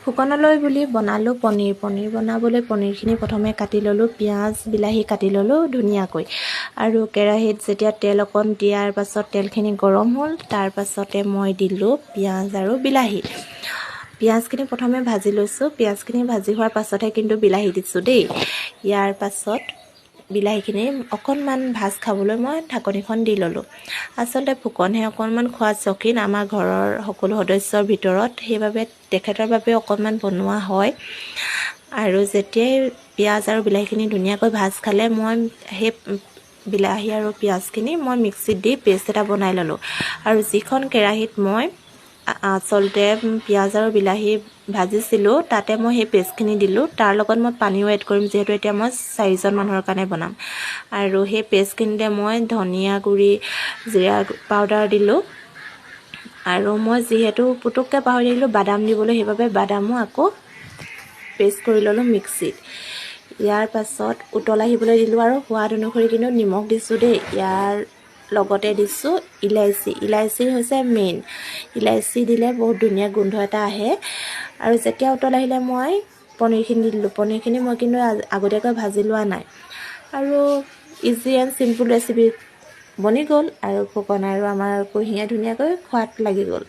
ফুকনলৈ বুলি বনালোঁ পনীৰ বনাবলৈ পনীৰখিনি প্ৰথমে কাটি ল'লোঁ, পিঁয়াজ বিলাহী কাটি ল'লোঁ ধুনীয়াকৈ। আৰু কেৰাহীত যেতিয়া তেল অকণ দিয়াৰ পাছত তেলখিনি গৰম হ'ল, তাৰ পাছতে মই দিলোঁ পিঁয়াজ আৰু বিলাহী। পিঁয়াজখিনি প্ৰথমে ভাজি লৈছোঁ, পিঁয়াজখিনি ভাজি হোৱাৰ পাছতহে কিন্তু বিলাহী দিছোঁ দেই। ইয়াৰ পাছত বিলাহীখিনি অকণমান ভাজ খাবলৈ মই ঢাকনিখন দি ল'লোঁ। আচলতে ফুকনহে অকণমান খোৱাত চখীন আমাৰ ঘৰৰ সকলো সদস্যৰ ভিতৰত, সেইবাবে তেখেতৰ বাবে অকণমান বনোৱা হয়। আৰু যেতিয়াই পিঁয়াজ আৰু বিলাহীখিনি ধুনীয়াকৈ ভাজ খালে, মই সেই বিলাহী আৰু পিঁয়াজখিনি মই মিক্সিত দি পেষ্ট এটা বনাই ল'লোঁ। আৰু যিখন কেৰাহীত মই আচলতে পিঁয়াজ আৰু বিলাহী ভাজিছিলোঁ, তাতে মই সেই পেষ্টখিনি দিলোঁ। তাৰ লগত মই পানীও এড কৰিম, যিহেতু এতিয়া মই 4জন মানুহৰ কাৰণে বনাম। আৰু সেই পেষ্টখিনিতে মই ধনিয়া গুড়ি, জিৰা পাউডাৰ দিলোঁ। আৰু মই যিহেতু পুতুককৈ পাহৰি থাকিলোঁ বাদাম দিবলৈ, সেইবাবে বাদামো আকৌ পেষ্ট কৰি ল'লোঁ মিক্সিত। ইয়াৰ পাছত উতল আহিবলৈ দিলোঁ আৰু সোৱাদ অনুসৰি কিন্তু নিমখ দিছোঁ দেই। ইয়াৰ লগতে দিছোঁ ইলাইচি হৈছে মেইন। ইলাইচি দিলে বহুত ধুনীয়া গোন্ধ এটা আহে। আৰু যেতিয়া উতল আহিলে মই পনীৰখিনি দিলোঁ। পনীৰখিনি মই কিন্তু আগতীয়াকৈ ভাজি লোৱা নাই। আৰু ইজি এণ্ড চিম্পুল ৰেচিপি বনি গ'ল, আৰু ফুকন আৰু আমাৰ কুঁহিয়ে ধুনীয়াকৈ খোৱাত লাগি গ'ল।